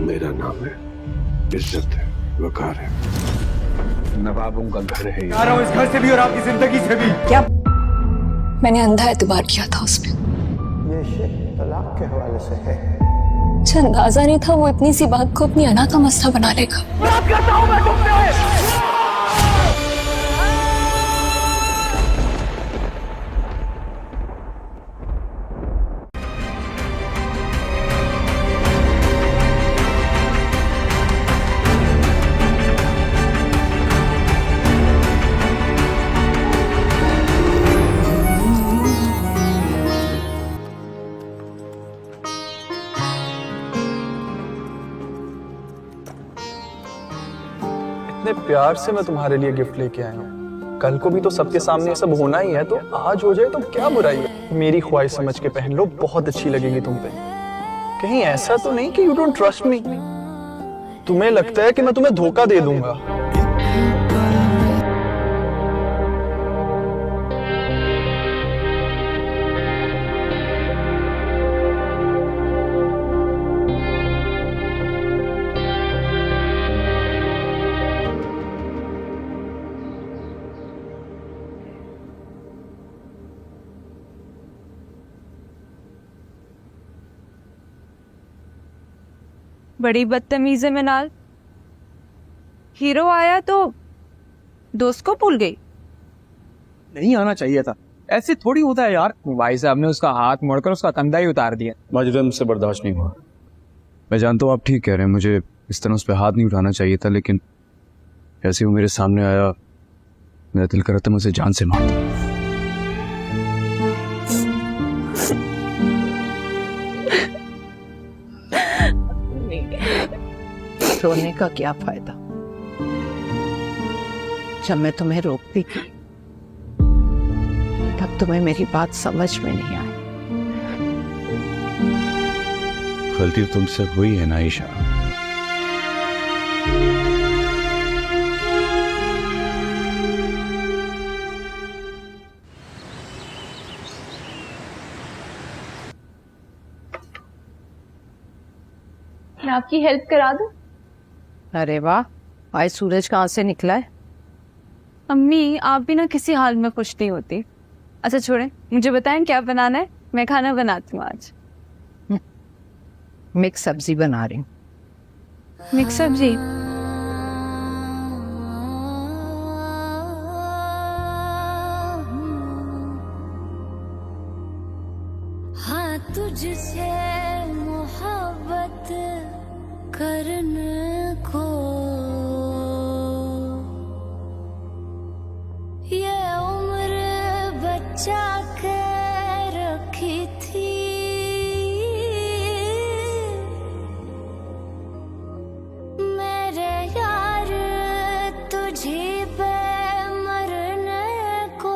मेरा नाम है, इज्जत है, वकार है, नवाबों का घर है। आ रहा हूँ इस घर से भी और आपकी जिंदगी से भी। क्या मैंने अंधा एतबार किया था उस पे? ये शेख तलाक के हवाले से है। मुझे अंदाजा नहीं था वो इतनी सी बात को अपनी अना का मसला बना लेगा। बात करता हूँ मैं तुमसे। इतने प्यार से मैं तुम्हारे लिए गिफ्ट लेके आया हूँ। कल को भी तो सबके सामने सब होना ही है, तो आज हो जाए तो क्या बुराई है। मेरी ख्वाहिश समझ के पहन लो, बहुत अच्छी लगेगी तुम पे। कहीं ऐसा तो नहीं कि यू डोंट ट्रस्ट मी, तुम्हें लगता है कि मैं तुम्हें धोखा दे दूंगा। बड़ी बदतमीज है मिनाल। हीरो आया तो दोस्त को भूल गई। नहीं आना चाहिए था, ऐसे थोड़ी होता है यार। भाई साहब ने उसका हाथ मोड़कर उसका कंधा ही उतार दिया। माजिद से बर्दाश्त नहीं हुआ। मैं जानता हूँ आप ठीक कह रहे हैं, मुझे इस तरह उस पर हाथ नहीं उठाना चाहिए था, लेकिन जैसे वो मेरे सामने आया मेरा दिल कर रहा था मैं उसे जान से मार दूं। रोने का क्या फायदा, जब मैं तुम्हें रोकती थी तब तुम्हें मेरी बात समझ में नहीं आई। गलती तुमसे हुई है ना आयशा। मैं आपकी हेल्प करा दूं? अरे वाह, आज सूरज कहाँ से निकला है? अम्मी आप भी ना किसी हाल में खुश नहीं होती। अच्छा छोड़ें, मुझे बताएं क्या बनाना है, मैं खाना बनाती हूँ आज। मिक्स सब्जी बना रही हूँ। मिक्स सब्जी? हाँ तुझसे मोहब्बत करने को ये उम्र बचा के रखी थी, मेरे यार तुझी पे मरने को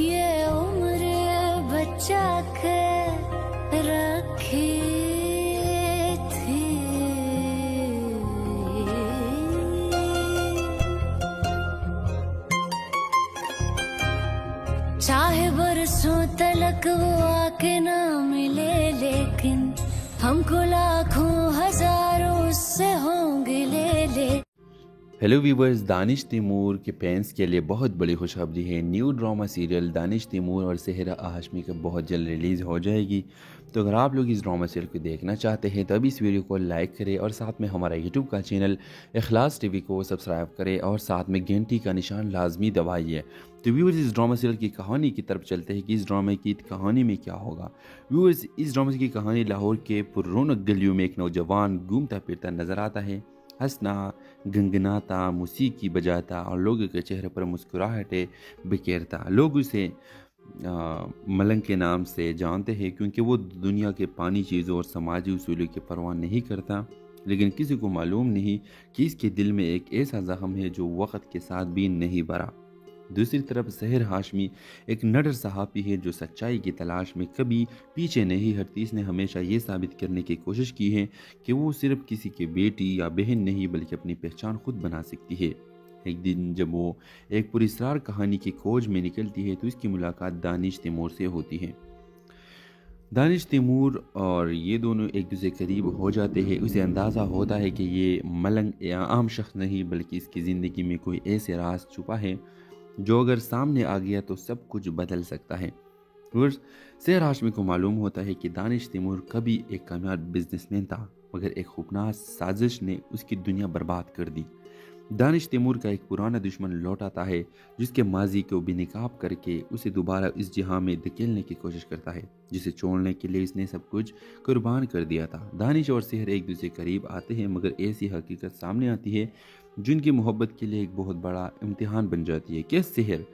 ये उम्र बचा के रखी थी। चाहे बरसों तलक वो आके ना मिले, लेकिन हमको लाखों हजारों उससे होंगे ले। हेलो व्यूवर्स, दानिश तैमूर के फैंस के लिए बहुत बड़ी खुशखबरी है। New drama serial Danish Taimur और सेहरा हाशमी का बहुत जल्द रिलीज़ हो जाएगी। तो अगर आप लोग इस ड्रामा सीरियल को देखना चाहते हैं तो अभी इस वीडियो को लाइक करें और साथ में हमारा यूट्यूब का चैनल इखलास टीवी को सब्सक्राइब करें और साथ में घंटी का निशान लाजमी दबाइए। तो व्यूवर्स, इस ड्रामा सीरियल की कहानी की तरफ चलते हैं कि इस ड्रामे की कहानी में क्या होगा। व्यूवर्स, इस ड्रामे की कहानी लाहौर के पुररौनक गलियों में एक नौजवान घूमता फिरता नज़र आता है, हंसना, गनगनाता, मौसीकी बजाता और लोगों के चेहरे पर मुस्कुराहटें बिखेरता। लोग उसे मलंग के नाम से जानते हैं क्योंकि वो दुनिया के पानी चीज़ों और समाजी उसूलों की परवाह नहीं करता, लेकिन किसी को मालूम नहीं कि इसके दिल में एक ऐसा ज़ख्म है जो वक़्त के साथ भी नहीं भरा। दूसरी तरफ सहर हाशमी एक नडर सहाफ़ी है जो सच्चाई की तलाश में कभी पीछे नहीं हटती। इसने हमेशा ये साबित करने की कोशिश की है कि वो सिर्फ किसी की बेटी या बहन नहीं बल्कि अपनी पहचान खुद बना सकती है। एक दिन जब वो एक पुरस्कार कहानी की खोज में निकलती है तो इसकी मुलाकात दानिश तैमूर से होती है। दानिश तैमूर और ये दोनों एक दूसरे करीब हो जाते हैं। उसे अंदाज़ा होता है कि ये मलंग या आम शख्स नहीं बल्कि इसकी ज़िंदगी में कोई ऐसे राज छुपा है जो अगर सामने आ गया तो सब कुछ बदल सकता है। सेहर हाशमी को मालूम होता है कि दानिश तैमूर कभी एक कामयाब बिजनेसमैन था, मगर एक खूबनाक साजिश ने उसकी दुनिया बर्बाद कर दी। दानिश तैमूर का एक पुराना दुश्मन लौट आता है जिसके माजी को बेनकाब करके उसे दोबारा इस जहां में धकेलने की कोशिश करता है, जिसे छोड़ने के लिए इसने सब कुछ कुर्बान कर दिया था। दानिश और सेहर एक दूसरे करीब आते हैं, मगर ऐसी हकीकत सामने आती है जिनकी मोहब्बत के लिए एक बहुत बड़ा इम्तिहान बन जाती है। क्या सेहर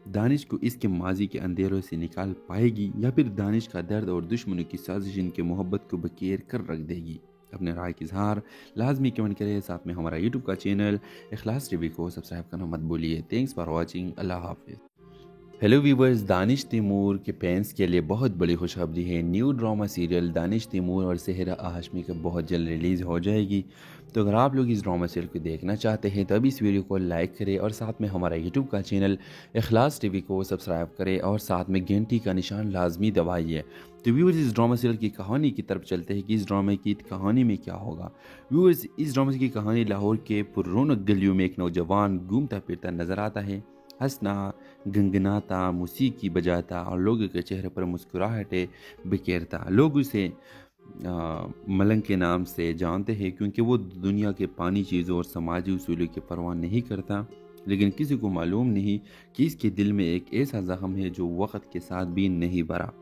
दानिश को इसके माजी के अंधेरों से निकाल पाएगी या फिर दानिश का दर्द और दुश्मनों की साजिश इनके मोहब्बत को बकेर कर रख देगी? अपने राय की इजहार लाजमी कमेंट करें। साथ में हमारा यूट्यूब का चैनल इखलास टीवी को सब्सक्राइब करना मत भूलिए। Thanks for watching. अल्लाह हाफिज़। हेलो व्यूवर्स, दानिश तैमूर के फैंस के लिए बहुत बड़ी खुशखबरी है। New drama serial Danish Taimur और सेहरा हाशमी का बहुत जल्द रिलीज़ हो जाएगी। तो अगर आप लोग इस ड्रामा सीरियल को देखना चाहते हैं तो अभी इस वीडियो को लाइक करें और साथ में हमारा यूट्यूब का चैनल इखलास टीवी को सब्सक्राइब करें और साथ में घंटी का निशान लाजमी दबाइए। तो व्यूवर्स, इस ड्रामा सीरियल की कहानी की तरफ चलते हैं कि इस ड्रामे की कहानी में क्या होगा। व्यूवर्स, इस ड्रामा की कहानी लाहौर के पुररौनक गलियों में एक नौजवान घूमता फिरता नजर आता है, हंसना, गनगनाता, मौसीकी बजाता और लोगों के चेहरे पर मुस्कुराहटें बिखेरता। लोग उसे मलंग के नाम से जानते हैं क्योंकि वो दुनिया के पानी चीज़ों और समाजी उसूलों की परवाह नहीं करता, लेकिन किसी को मालूम नहीं कि इसके दिल में एक ऐसा जख्म है जो वक्त के साथ भी नहीं भरा।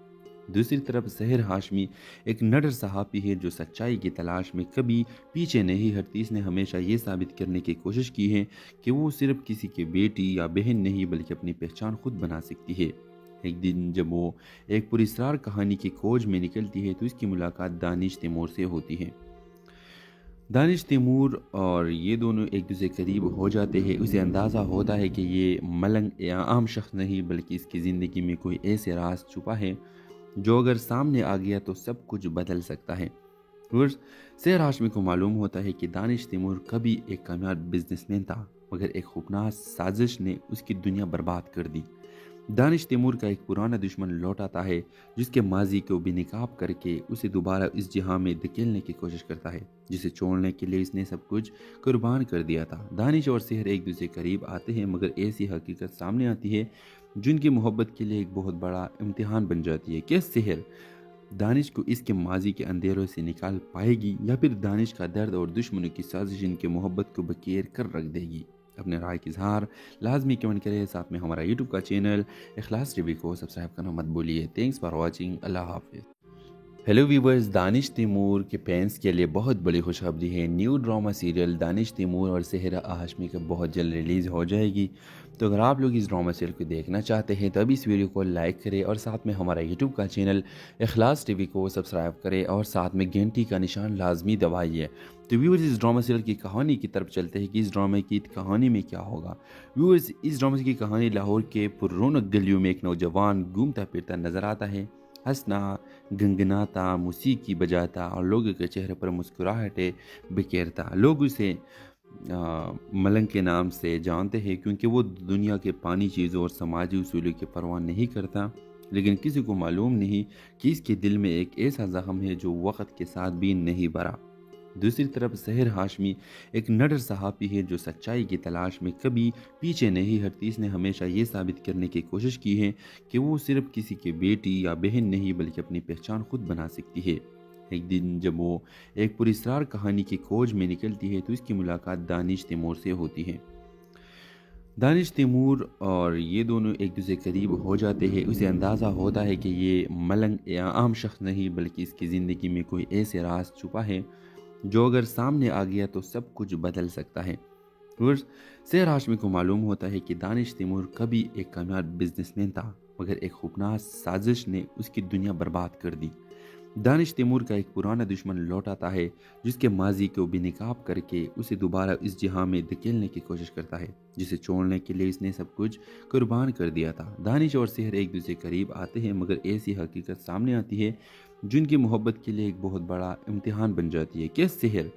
दूसरी तरफ सेहर हाशमी एक नडर सहाफ़ी है जो सच्चाई की तलाश में कभी पीछे नहीं हटती। इसने हमेशा ये साबित करने की कोशिश की है कि वो सिर्फ किसी की बेटी या बहन नहीं बल्कि अपनी पहचान खुद बना सकती है। एक दिन जब वो एक पुरस्कार कहानी की खोज में निकलती है तो इसकी मुलाकात दानिश तैमूर से होती है। दानिश तैमूर और ये दोनों एक दूसरे करीब हो जाते हैं। उसे अंदाज़ा होता है कि ये मलंग या आम शख्स नहीं बल्कि इसकी ज़िंदगी में कोई ऐसे राज छुपा है जो अगर सामने आ गया तो सब कुछ बदल सकता है। सेहर हाशमी को मालूम होता है कि दानिश तैमूर कभी एक कामयाब बिजनेसमैन था, मगर एक खूबनाक साजिश ने उसकी दुनिया बर्बाद कर दी। दानिश तैमूर का एक पुराना दुश्मन लौट आता है जिसके माजी को बेनकाब करके उसे दोबारा इस जहां में धकेलने की कोशिश करता है, जिसे छोड़ने के लिए इसने सब कुछ कुर्बान कर दिया था। दानिश और सेहर एक दूसरे करीब आते हैं, मगर ऐसी हकीकत सामने आती है जिनकी मोहब्बत के लिए एक बहुत बड़ा इम्तिहान बन जाती है। क्या सेहर दानिश को इसके माजी के अंधेरों से निकाल पाएगी या फिर दानिश का दर्द और दुश्मनों की साजिश इनके मोहब्बत को बकेर कर रख देगी? अपने राय की इजहार लाजमी कमेंट करें। साथ में हमारा यूट्यूब का चैनल इखलास टीवी को सब्सक्राइब करना मत भूलिए। Thanks for watching. अल्लाह हाफिज़। हेलो व्यूवर्स, दानिश तैमूर के फैंस के लिए बहुत बड़ी खुशखबरी है। New drama serial Danish Taimur और सेहरा हाशमी का बहुत जल्द रिलीज़ हो जाएगी। तो अगर आप लोग इस ड्रामा सीरियल को देखना चाहते हैं तो अभी इस वीडियो को लाइक करें और साथ में हमारा यूट्यूब का चैनल इखलास टीवी को सब्सक्राइब करें और साथ में घंटी का निशान लाजमी दबाइए। तो व्यूवर्स, इस ड्रामा सीरियल की कहानी की तरफ चलते हैं कि इस ड्रामे की कहानी में क्या होगा। व्यूवर्स, इस ड्रामा की कहानी लाहौर के पुररौनक गलियों में एक नौजवान घूमता फिरता नजर आता है, हंसना, गनगनाता, मौसीकी बजाता और लोगों के चेहरे पर मुस्कुराहटें बिखेरता। लोग उसे मलंग के नाम से जानते हैं क्योंकि वो दुनिया के पानी चीज़ों और समाजी उसूलों की परवाह नहीं करता, लेकिन किसी को मालूम नहीं कि इसके दिल में एक ऐसा जख्म है जो वक्त के साथ भी नहीं भरा। दूसरी तरफ सेहर हाशमी एक नडर सहाफ़ी है जो सच्चाई की तलाश में कभी पीछे नहीं हटती। इसने हमेशा ये साबित करने की कोशिश की है कि वो सिर्फ किसी की बेटी या बहन नहीं बल्कि अपनी पहचान खुद बना सकती है। एक दिन जब वो एक पुरस्कार कहानी की खोज में निकलती है तो इसकी मुलाकात दानिश तैमूर से होती है। दानिश तैमूर और ये दोनों एक दूसरे करीब हो जाते हैं। उसे अंदाज़ा होता है कि ये मलंग या आम शख्स नहीं बल्कि इसकी ज़िंदगी में कोई ऐसे राज छुपा है जो अगर सामने आ गया तो सब कुछ बदल सकता है। सेहर हाशमी को मालूम होता है कि दानिश तैमूर कभी एक कामयाब बिजनेसमैन था, मगर एक खूबनाक साजिश ने उसकी दुनिया बर्बाद कर दी। दानिश तैमूर का एक पुराना दुश्मन लौट आता है जिसके माजी को बेनकाब करके उसे दोबारा इस जहां में धकेलने की कोशिश करता है, जिसे छोड़ने के लिए इसने सब कुछ कुर्बान कर दिया था। दानिश और सेहर एक दूसरे करीब आते हैं, मगर ऐसी हकीकत सामने आती है जिनकी मोहब्बत के लिए एक बहुत बड़ा इम्तिहान बन जाती है। क्या सेहर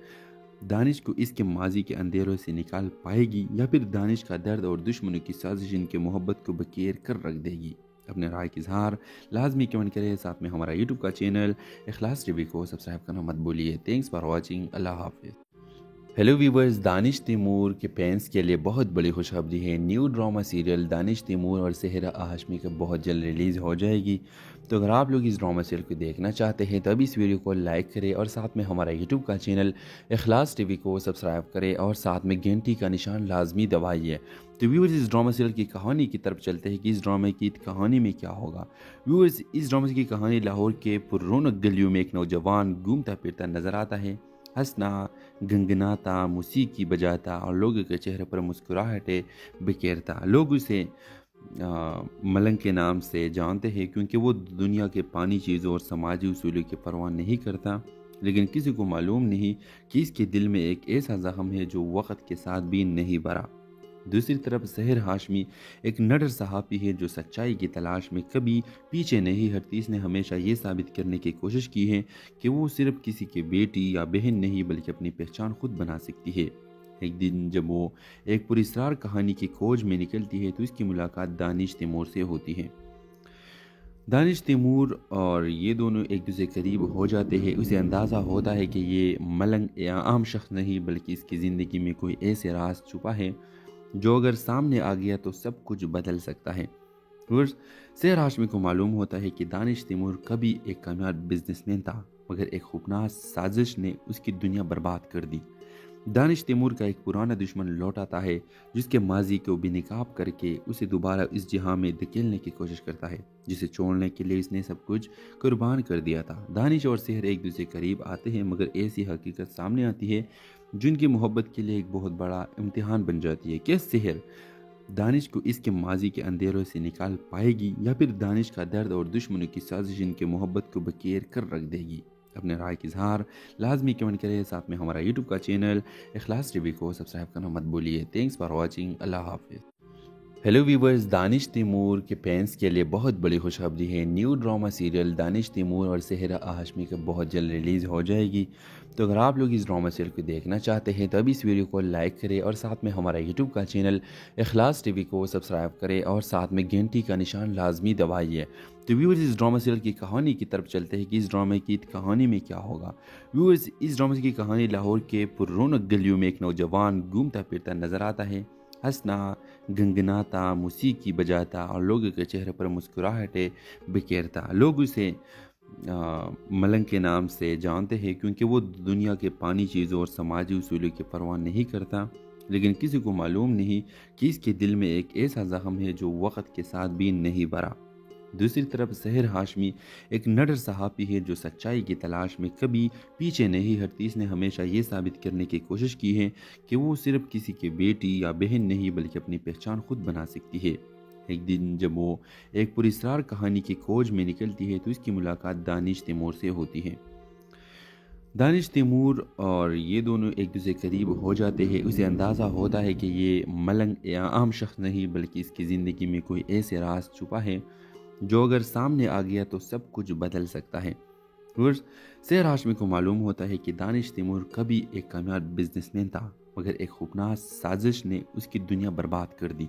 दानिश को इसके माजी के अंधेरों से निकाल पाएगी या फिर दानिश का दर्द और दुश्मनों की साजिश इनके मोहब्बत को बकेर कर रख देगी? अपने राय की इजहार लाजमी कमेंट करें, साथ में हमारा यूट्यूब का चैनल इखलास टीवी को सब्सक्राइब करना मत भूलिए। थैंक्स फॉर वॉचिंग, अल्लाह हाफिज़। हेलो व्यूवर्स, दानिश तैमूर के फैंस के लिए बहुत बड़ी खुशखबरी है। New drama serial Danish Taimur और सेहरा हाशमी का बहुत जल्द रिलीज़ हो जाएगी। तो अगर आप लोग इस ड्रामा सीरियल को देखना चाहते हैं तो अभी इस वीडियो को लाइक करें और साथ में हमारा यूट्यूब का चैनल इखलास टीवी को सब्सक्राइब करें और साथ में घंटी का निशान लाजमी दबाइए। तो व्यूवर्स, इस ड्रामा सीरियल की कहानी की तरफ चलते हैं कि इस ड्रामे की कहानी में क्या होगा। व्यूवर्स, इस ड्रामे की कहानी लाहौर के पुररौनक गलियों में एक नौजवान घूमता फिरता नजर आता है, हंसना, गनगनाता, मौसीकी बजाता और लोगों के चेहरे पर मुस्कुराहटें बिखेरता। लोग उसे मलंग के नाम से जानते हैं क्योंकि वो दुनिया के पानी चीज़ों और समाजी उसूलों की परवाह नहीं करता, लेकिन किसी को मालूम नहीं कि इसके दिल में एक ऐसा जख्म है जो वक्त के साथ भी नहीं भरा। दूसरी तरफ सेहरा हाशमी एक नडर सहाफ़ी है जो सच्चाई की तलाश में कभी पीछे नहीं हटती। इसने हमेशा ये साबित करने की कोशिश की है कि वो सिर्फ किसी की बेटी या बहन नहीं बल्कि अपनी पहचान खुद बना सकती है। एक दिन जब वो एक पुरस्कार कहानी की खोज में निकलती है तो इसकी मुलाकात दानिश तैमूर से होती है। दानिश तैमूर और ये दोनों एक दूसरे करीब हो जाते हैं। उसे अंदाज़ा होता है कि ये मलंग या आम शख्स नहीं बल्कि इसकी ज़िंदगी में कोई ऐसे राज छुपा है जो अगर सामने आ गया तो सब कुछ बदल सकता है। सेहरा हाशमी को मालूम होता है कि दानिश तैमूर कभी एक कामयाब बिजनेसमैन था, मगर एक खूबनाक साजिश ने उसकी दुनिया बर्बाद कर दी। दानिश तैमूर का एक पुराना दुश्मन लौट आता है जिसके माजी को बेनकाब करके उसे दोबारा इस जहां में धकेलने की कोशिश करता है, जिसे छोड़ने के लिए इसने सब कुछ कुर्बान कर दिया था। दानिश और सेहर एक दूसरे करीब आते हैं, मगर ऐसी हकीकत सामने आती है जिनकी मोहब्बत के लिए एक बहुत बड़ा इम्तिहान बन जाती है। क्या सेहर दानिश को इसके माजी के अंधेरों से निकाल पाएगी या फिर दानिश का दर्द और दुश्मनों की साजिश इनके मोहब्बत को बखेर कर रख देगी? अपने राय की इजहार लाजमी कमेंट करें, साथ में हमारा यूट्यूब का चैनल इखलास टीवी को सब्सक्राइब करना मत भूलिए। थैंक्स फॉर वॉचिंग, अल्लाह हाफिज़। हेलो व्यूवर्स, दानिश तैमूर के फैंस के लिए बहुत बड़ी खुशखबरी है। New drama serial Danish Taimur और सेहरा हाशमी का बहुत जल्द रिलीज़ हो जाएगी। तो अगर आप लोग इस ड्रामा सीरियल को देखना चाहते हैं तो अभी इस वीडियो को लाइक करें और साथ में हमारा यूट्यूब का चैनल इखलास टीवी को सब्सक्राइब करें और साथ में घंटी का निशान लाजमी दबाइए। तो व्यूवर्स, इस ड्रामा सीरियल की कहानी की तरफ चलते हैं कि इस ड्रामे की कहानी में क्या होगा। व्यूवर्स, इस ड्रामे की कहानी लाहौर के पुररौनक गलियों में एक नौजवान घूमता फिरता नजर आता है, हंसना, गनगनाता, मौसीकी बजाता और लोगों के चेहरे पर मुस्कुराहटें बिखेरता। लोग उसे मलंग के नाम से जानते हैं क्योंकि वो दुनिया के पानी चीज़ों और समाजी उसूलों की परवाह नहीं करता, लेकिन किसी को मालूम नहीं कि इसके दिल में एक ऐसा जख्म है जो वक्त के साथ भी नहीं भरा। दूसरी तरफ सेहरा हाशमी एक नडर सहाफ़ी है जो सच्चाई की तलाश में कभी पीछे नहीं हटती। इसने हमेशा ये साबित करने की कोशिश की है कि वो सिर्फ किसी की बेटी या बहन नहीं बल्कि अपनी पहचान खुद बना सकती है। एक दिन जब वो एक पुरस्कार कहानी की खोज में निकलती है तो इसकी मुलाकात दानिश तैमूर से होती है। दानिश तैमूर और ये दोनों एक दूसरे करीब हो जाते हैं। उसे अंदाज़ा होता है कि ये मलंग या आम शख्स नहीं बल्कि इसकी ज़िंदगी में कोई ऐसे राज छुपा है जो अगर सामने आ गया तो सब कुछ बदल सकता है। सेहरा हाशमी को मालूम होता है कि दानिश तैमूर कभी एक कामयाब बिजनेसमैन था, मगर एक खूबनाक साजिश ने उसकी दुनिया बर्बाद कर दी।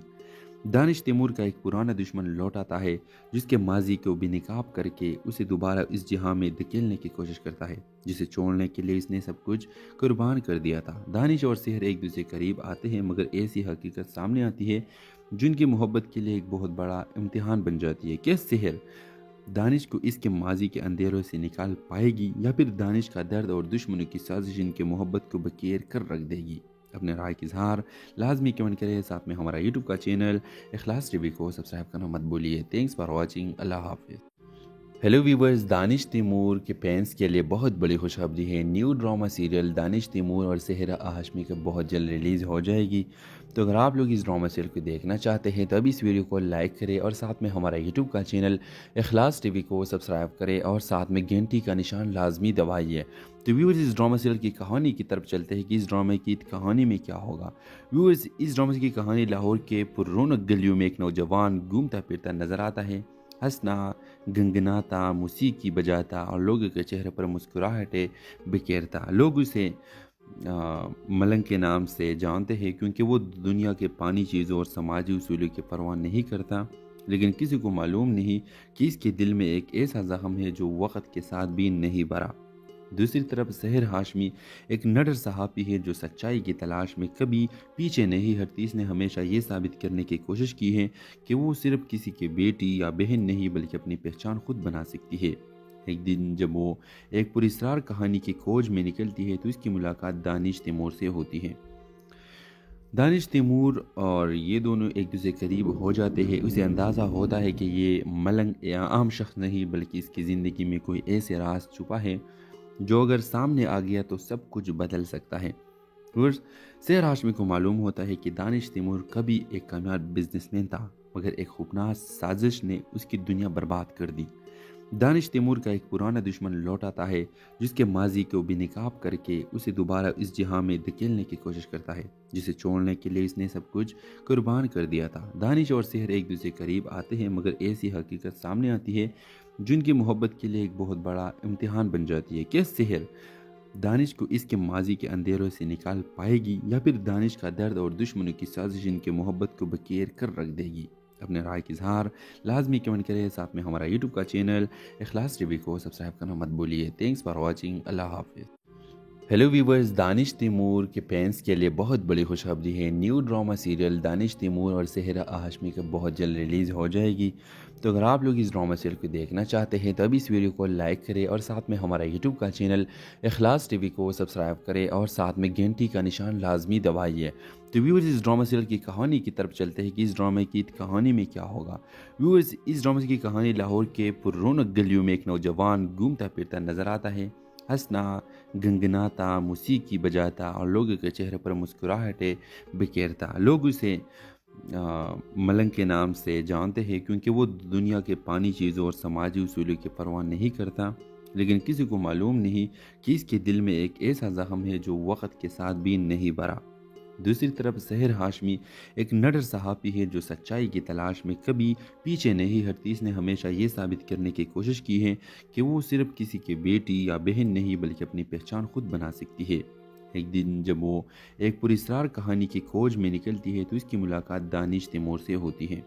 दानिश तैमूर का एक पुराना दुश्मन लौट आता है जिसके माजी को बेनकाब करके उसे दोबारा इस जहां में धकेलने की कोशिश करता है, जिसे छोड़ने के लिए इसने सब कुछ कुर्बान कर दिया था। दानिश और सेहर एक दूसरे करीब आते हैं, मगर ऐसी हकीकत सामने आती है जिनकी मोहब्बत के लिए एक बहुत बड़ा इम्तिहान बन जाती है। क्या सेहर दानिश को इसके माजी के अंधेरों से निकाल पाएगी या फिर दानिश का दर्द और दुश्मनों की साजिश इनके मोहब्बत को बखेर कर रख देगी? अपने राय की इजहार लाजमी कमेंट करें, साथ में हमारा यूट्यूब का चैनल इखलास टीवी को सब्सक्राइब करना मत भूलिए। थैंक्स फॉर वॉचिंग, अल्लाह हाफिज़। हेलो व्यूवर्स, दानिश तैमूर के फैंस के लिए बहुत बड़ी खुशखबरी है। New drama serial Danish Taimur और सेहरा हाशमी का बहुत जल्द रिलीज़ हो जाएगी। तो अगर आप लोग इस ड्रामा सीरियल को देखना चाहते हैं तो अभी इस वीडियो को लाइक करें और साथ में हमारा यूट्यूब का चैनल इखलास टीवी को सब्सक्राइब करें और साथ में घंटी का निशान लाजमी दबाइए। तो व्यूवर्स, इस ड्रामा सीरियल की कहानी की तरफ चलते हैं कि इस ड्रामे की कहानी में क्या होगा। व्यूवर्स, इस ड्रामा की कहानी लाहौर के पुररौनक गलियों में एक नौजवान घूमता फिरता नजर आता है, हंसना, गनगनाता, मौसीकी बजाता और लोगों के चेहरे पर मुस्कुराहटें बिखेरता। लोग उसे मलंग के नाम से जानते हैं क्योंकि वो दुनिया के पानी चीज़ों और समाजी उसूलों की परवाह नहीं करता, لیکن کسی کو معلوم نہیں کہ اس کے دل میں ایک ایسا زخم ہے جو وقت کے ساتھ بھی نہیں بھرا۔ دوسری طرف سحر ہاشمی ایک نڈر صحافی ہے جو سچائی کی تلاش میں کبھی پیچھے نہیں ہٹتی۔ اس نے ہمیشہ یہ ثابت کرنے کی کوشش کی ہے کہ وہ صرف کسی کی بیٹی یا بہن نہیں بلکہ اپنی پہچان خود بنا سکتی ہے۔ ایک دن جب وہ ایک پراسرار کہانی کی کھوج میں نکلتی ہے تو اس کی ملاقات دانش تیمور سے ہوتی ہے۔ دانش تیمور اور یہ دونوں ایک دوسرے قریب ہو جاتے ہیں۔ اسے اندازہ ہوتا ہے کہ یہ ملنگ یا عام شخص نہیں بلکہ اس کی زندگی میں کوئی ایسے راز چھپا ہے جو اگر سامنے آ گیا تو سب کچھ بدل سکتا ہے۔ سحر ہاشمی کو معلوم ہوتا ہے کہ دانش تیمور کبھی ایک کامیاب بزنس مین تھا، مگر ایک خوفناک سازش نے اس کی دنیا برباد کر دی۔ دانش تیمور کا ایک پرانا دشمن لوٹ آتا ہے جس کے ماضی کو بے نقاب کر کے اسے دوبارہ اس جہاں میں دھکیلنے کی کوشش کرتا ہے جسے چھوڑنے کے لیے اس نے سب کچھ قربان کر دیا تھا۔ دانش اور سحر ایک دوسرے قریب آتے ہیں، مگر ایسی حقیقت سامنے آتی ہے جن کی محبت کے لیے ایک بہت بڑا امتحان بن جاتی ہے کہ سحر دانش کو اس کے ماضی کے اندھیروں سے نکال پائے گی یا پھر دانش کا درد اور دشمنوں کی سازش ان کی محبت کو بکیر کر رکھ دے گی۔ اپنے رائے کی اظہار لازمی کمنٹ کریں، ساتھ میں ہمارا یوٹیوب کا چینل اخلاص ٹی وی کو سبسکرائب کرنا مت بھولیے۔ تھینکس فار واچنگ، اللہ حافظ۔ ہیلو ویورز، دانش تیمور کے فینس کے لیے بہت بڑی خوشخبری ہے۔ نیو ڈرامہ سیریل دانش تیمور اور سحر ہاشمی کا بہت جلد ریلیز ہو جائے گی۔ تو اگر آپ لوگ اس ڈرامہ سیریل کو دیکھنا چاہتے ہیں تو ابھی اس ویڈیو کو لائک کریں اور ساتھ میں ہمارا یوٹیوب کا چینل اخلاص ٹی وی کو سبسکرائب کریں اور ساتھ میں گھنٹی کا نشان لازمی دبائیے۔ تو ویورز، اس ڈرامہ سیریل کی کہانی کی طرف چلتے ہیں کہ اس ڈرامے کی کہانی میں کیا ہوگا۔ ویورز، اس ڈرامے کی کہانی لاہور کے پر رونق گلیوں میں ایک نوجوان گھومتا پھرتا نظر آتا ہے، ہنسنا، گنگناتا، موسیقی بجاتا اور لوگوں کے چہرے پر مسکراہٹیں بکھیرتا۔ لوگ اسے ملنگ کے نام سے جانتے ہیں کیونکہ وہ دنیا کے پانی چیزوں اور سماجی اصولوں کی پرواہ نہیں کرتا، لیکن کسی کو معلوم نہیں کہ اس کے دل میں ایک ایسا زخم ہے جو وقت کے ساتھ بھی نہیں بھرا۔ دوسری طرف سحر ہاشمی ایک نڈر صحافی ہے جو سچائی کی تلاش میں کبھی پیچھے نہیں ہٹتی۔ اس نے ہمیشہ یہ ثابت کرنے کی کوشش کی ہے کہ وہ صرف کسی کی بیٹی یا بہن نہیں بلکہ اپنی پہچان خود بنا سکتی ہے۔ ایک دن جب وہ ایک پراسرار کہانی کی کھوج میں نکلتی ہے تو اس کی ملاقات دانش تیمور سے ہوتی ہے۔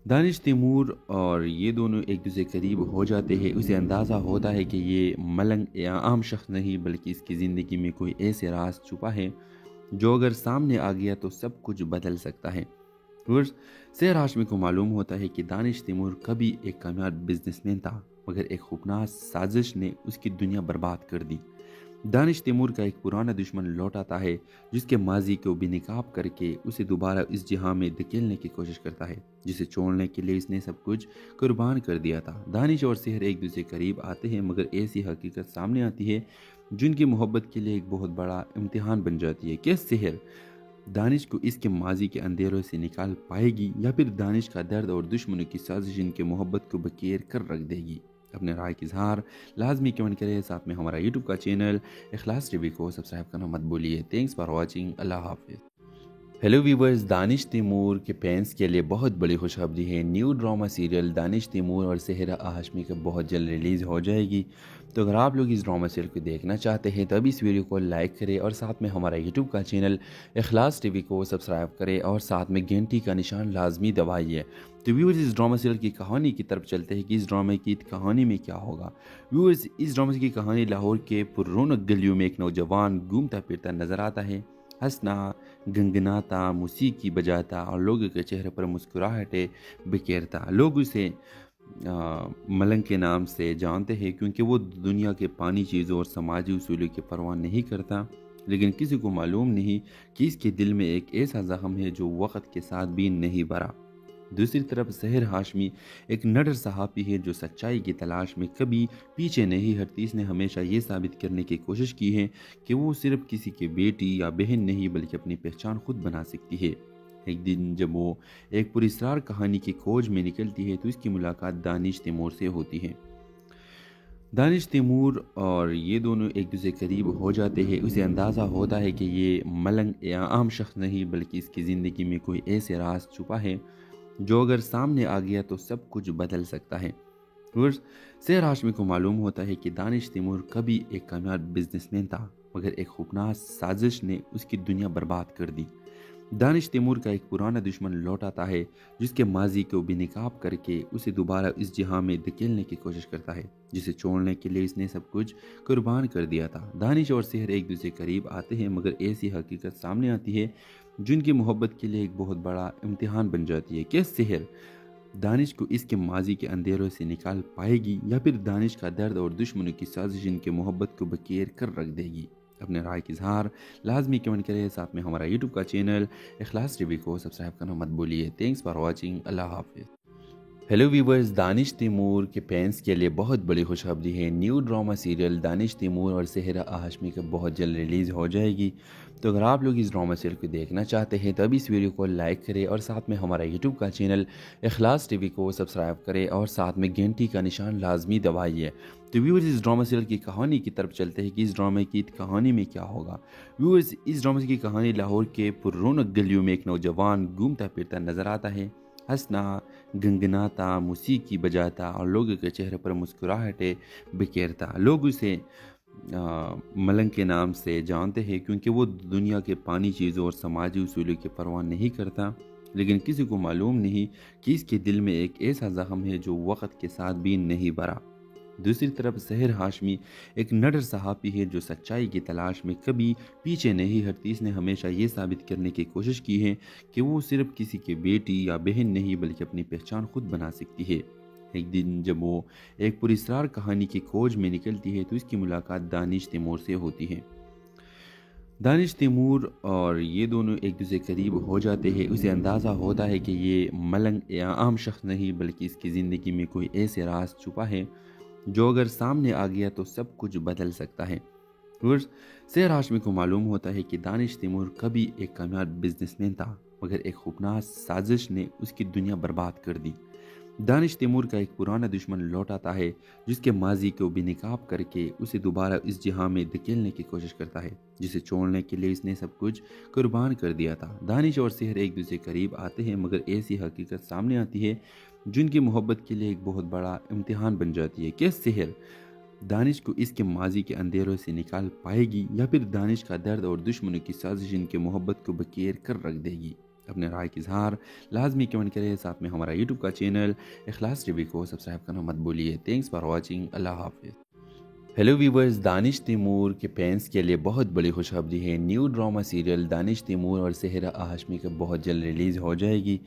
دانش تیمور اور یہ دونوں ایک دوسرے قریب ہو جاتے ہیں۔ اسے اندازہ ہوتا ہے کہ یہ ملنگ یا عام شخص نہیں بلکہ اس کی زندگی میں کوئی ایسے راز چھپا ہے جو اگر سامنے آ گیا تو سب کچھ بدل سکتا ہے۔ سحر ہاشمی کو معلوم ہوتا ہے کہ دانش تیمور کبھی ایک کامیاب بزنس مین تھا، مگر ایک خوفناک سازش نے اس کی دنیا برباد کر دی۔ دانش تیمور کا ایک پرانا دشمن لوٹ آتا ہے جس کے ماضی کو بے نقاب کر کے اسے دوبارہ اس جہاں میں دھکیلنے کی کوشش کرتا ہے جسے چھوڑنے کے لیے اس نے سب کچھ قربان کر دیا تھا۔ دانش اور سحر ایک دوسرے قریب آتے ہیں، مگر ایسی حقیقت سامنے آتی ہے جن کی محبت کے لیے ایک بہت بڑا امتحان بن جاتی ہے کہ سحر دانش کو اس کے ماضی کے اندھیروں سے نکال پائے گی یا پھر دانش کا درد اور دشمنوں کی سازش ان کی محبت کو بکیر کر رکھ دے گی۔ اپنے رائے کی اظہار لازمی کمنٹ کریں، ساتھ میں ہمارا یوٹیوب کا چینل اخلاص ٹی وی کو سبسکرائب کرنا مت بھولیے۔ تھینکس فار واچنگ، اللہ حافظ۔ ہیلو ویورز، دانش تیمور کے فینس کے لیے بہت بڑی خوشخبری ہے۔ نیو ڈرامہ سیریل دانش تیمور اور سحر ہاشمی کا بہت جلد ریلیز ہو جائے گی۔ تو اگر آپ لوگ اس ڈرامہ سیریل کو دیکھنا چاہتے ہیں تو ابھی اس ویڈیو کو لائک کریں اور ساتھ میں ہمارا یوٹیوب کا چینل اخلاص ٹی وی کو سبسکرائب کریں اور ساتھ میں گھنٹی کا نشان لازمی دبائیے۔ تو ویورز، اس ڈرامہ سیریل کی کہانی کی طرف چلتے ہیں کہ اس ڈرامے کی کہانی میں کیا ہوگا۔ ویورز، اس ڈرامے کی کہانی لاہور کے پر رونق گلیوں میں ایک نوجوان گھومتا پھرتا نظر آتا ہے، ہنسنا، گنگناتا، موسیقی بجاتا اور لوگوں کے چہرے پر مسکراہٹیں بکھیرتا۔ لوگ اسے ملنگ کے نام سے جانتے ہیں کیونکہ وہ دنیا کے پانی چیزوں اور سماجی اصولوں کی پرواہ نہیں کرتا، لیکن کسی کو معلوم نہیں کہ اس کے دل میں ایک ایسا زخم ہے جو وقت کے ساتھ بھی نہیں بھرا۔ دوسری طرف سحر ہاشمی ایک نڈر صحافی ہے جو سچائی کی تلاش میں کبھی پیچھے نہیں ہٹتی۔ اس نے ہمیشہ یہ ثابت کرنے کی کوشش کی ہے کہ وہ صرف کسی کی بیٹی یا بہن نہیں بلکہ اپنی پہچان خود بنا سکتی ہے۔ ایک دن جب وہ ایک پراسرار کہانی کی کھوج میں نکلتی ہے تو اس کی ملاقات دانش تیمور سے ہوتی ہے۔ دانش تیمور اور یہ دونوں ایک دوسرے قریب ہو جاتے ہیں۔ اسے اندازہ ہوتا ہے کہ یہ ملنگ یا عام شخص نہیں بلکہ اس کی زندگی میں کوئی ایسے راز چھپا ہے جو اگر سامنے آ گیا تو سب کچھ بدل سکتا ہے۔ سحر ہاشمی کو معلوم ہوتا ہے کہ دانش تیمور کبھی ایک کامیاب بزنس مین تھا، مگر ایک خوفناک سازش نے اس کی دنیا برباد کر دی۔ दानिश तैमूर का एक पुराना दुश्मन लौट आता है जिसके माजी को बेनकाब करके उसे दोबारा इस जहां में धकेलने की कोशिश करता है, जिसे छोड़ने के लिए इसने सब कुछ कुर्बान कर दिया था। दानिश और सेहर एक दूसरे करीब आते हैं, मगर ऐसी हकीकत सामने आती है जिनकी मोहब्बत के लिए एक बहुत बड़ा इम्तिहान बन जाती है। क्या सेहर दानिश को इसके माजी के अंधेरों से निकाल पाएगी या फिर दानिश का दर्द और दुश्मनों की साजिश इनके मोहब्बत को बखेर कर रख देगी? अपने राय की इजहार लाजमी कमेंट करें। साथ में हमारा यूट्यूब का चैनल इखलास टीवी को सब्सक्राइब करना मत भूलिए। Thanks for watching. अल्लाह हाफिज़। हेलो व्यूवर्स, दानिश तैमूर के फैंस के लिए बहुत बड़ी खुशखबरी है। New drama serial Danish Taimur और सेहरा हाशमी का बहुत जल्द रिलीज़ हो जाएगी। तो अगर आप लोग इस ड्रामा सीरियल को देखना चाहते हैं तो अभी इस वीडियो को लाइक करें और साथ में हमारा यूट्यूब का चैनल इखलास टीवी को सब्सक्राइब करें और साथ में घंटी का निशान लाजमी दबाइए। तो व्यूवर्स, इस ड्रामा सीरियल की कहानी की तरफ चलते हैं कि इस ड्रामे की कहानी में क्या होगा। व्यूवर्स, इस ड्रामा की कहानी लाहौर के पुररौनक गलियों में एक नौजवान घूमता फिरता नजर आता है, हंसना, गनगनाता, मौसीकी बजाता और लोगों के चेहरे पर मुस्कुराहटें बिखेरता। लोग उसे मलंग के नाम से जानते हैं क्योंकि वो दुनिया के पानी चीज़ों और समाजी उसूलों की परवाह नहीं करता, लेकिन किसी को मालूम नहीं कि इसके दिल में एक ऐसा जख्म है जो वक्त के साथ भी नहीं भरा। दूसरी तरफ सेहर हाशमी एक नडर सहाफ़ी है जो सच्चाई की तलाश में कभी पीछे नहीं हटती। इसने हमेशा ये साबित करने की कोशिश की है कि वो सिर्फ किसी की बेटी या बहन नहीं बल्कि अपनी पहचान खुद बना सकती है। एक दिन जब वो एक पुरस्कार कहानी की खोज में निकलती है तो इसकी मुलाकात दानिश तैमूर से होती है। दानिश तैमूर और ये दोनों एक दूसरे करीब हो जाते हैं। उसे अंदाज़ा होता है कि ये मलंग या आम शख्स नहीं बल्कि इसकी ज़िंदगी में कोई ऐसे राज छुपा है जो अगर सामने आ गया तो सब कुछ बदल सकता है। सेहर हाशमी को मालूम होता है कि दानिश तैमूर कभी एक कामयाब बिजनेसमैन था, मगर एक खौफनाक साजिश ने उसकी दुनिया बर्बाद कर दी। दानिश तैमूर का एक पुराना दुश्मन लौट आता है जिसके माजी को बेनकाब करके उसे दोबारा इस जहां में धकेलने की कोशिश करता है, जिसे छोड़ने के लिए इसने सब कुछ कुर्बान कर दिया था। दानिश और सेहर एक दूसरे करीब आते हैं, मगर ऐसी हकीकत सामने आती है जिनकी मोहब्बत के लिए एक बहुत बड़ा इम्तिहान बन जाती है। क्या सेहर दानिश को इसके माजी के अंधेरों से निकाल पाएगी या फिर दानिश का दर्द और दुश्मनों की साजिश इनके मोहब्बत को बखेर कर रख देगी? अपने राय की इजहार लाजमी कमेंट करें। साथ में हमारा यूट्यूब का चैनल इखलास टीवी को सब्सक्राइब करना मत भूलिए। Thanks for watching. अल्लाह हाफिज़। हेलो व्यूवर्स, दानिश तैमूर के फैंस के लिए बहुत बड़ी खुशखबरी है। New drama serial Danish Taimur और सेहरा हाशमी का बहुत जल्द रिलीज़ हो जाएगी।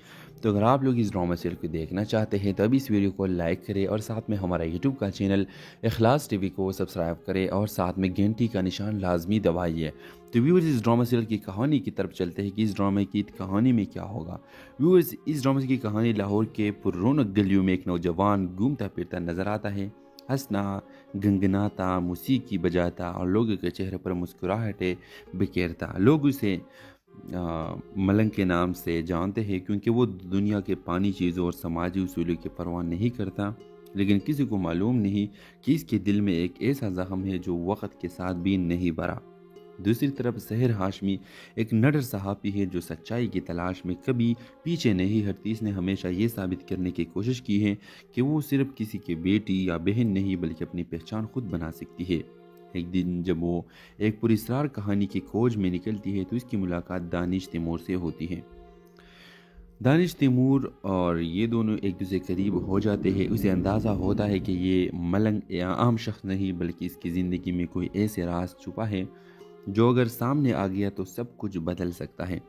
तो अगर आप लोग इस ड्रामा सीरियल को देखना चाहते हैं तो अभी इस वीडियो को लाइक करें और साथ में हमारा यूट्यूब का चैनल इखलास टीवी को सब्सक्राइब करें और साथ में घंटी का निशान लाजमी दबाइए। तो व्यूवर्स, इस ड्रामा सीरियल की कहानी की तरफ चलते हैं कि इस ड्रामे की कहानी में क्या होगा। व्यूवर्स, इस ड्रामा की कहानी लाहौर के पुररौनक गलियों में एक नौजवान घूमता फिरता नजर आता है, हंसना, गनगनाता, मौसीकी बजाता और लोगों के चेहरे पर मुस्कुराहटें बिखेरता। लोग उसे मलंग के नाम से जानते हैं क्योंकि वो दुनिया के पानी चीज़ों और समाजी उसूलों की परवाह नहीं करता, लेकिन किसी को मालूम नहीं कि इसके दिल में एक ऐसा जख्म है जो वक्त के साथ भी नहीं भरा। दूसरी तरफ सेहर हाशमी एक नडर सहाफ़ी है जो सच्चाई की तलाश में कभी पीछे नहीं हटती। इसने हमेशा ये साबित करने की कोशिश की है कि वो सिर्फ किसी की बेटी या बहन नहीं बल्कि अपनी पहचान खुद बना सकती है। एक दिन जब वो एक पुरस्कार कहानी की खोज में निकलती है तो इसकी मुलाकात दानिश तैमूर से होती है। दानिश तैमूर और ये दोनों एक दूसरे करीब हो जाते हैं। उसे अंदाज़ा होता है कि ये मलंग या आम शख्स नहीं बल्कि इसकी ज़िंदगी में कोई ऐसे राज छुपा है जो अगर सामने आ गया तो सब कुछ बदल सकता है।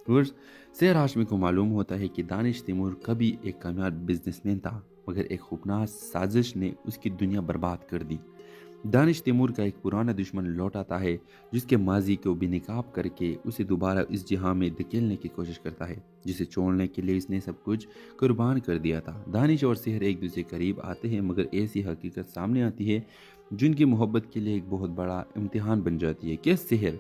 सेहर हाशमी को मालूम होता है कि दानिश तैमूर कभी एक कामयाब बिजनेसमैन था, मगर एक खौफनाक साजिश ने उसकी दुनिया बर्बाद कर दी। दानिश तैमूर का एक पुराना दुश्मन लौट आता है जिसके माजी को बेनकाब करके उसे दोबारा इस जहां में धकेलने की कोशिश करता है, जिसे छोड़ने के लिए इसने सब कुछ कुर्बान कर दिया था। दानिश और सेहर एक दूसरे करीब आते हैं, मगर ऐसी हकीकत सामने आती है जिनकी मोहब्बत के लिए एक बहुत बड़ा इम्तिहान बन जाती है। क्या सेहर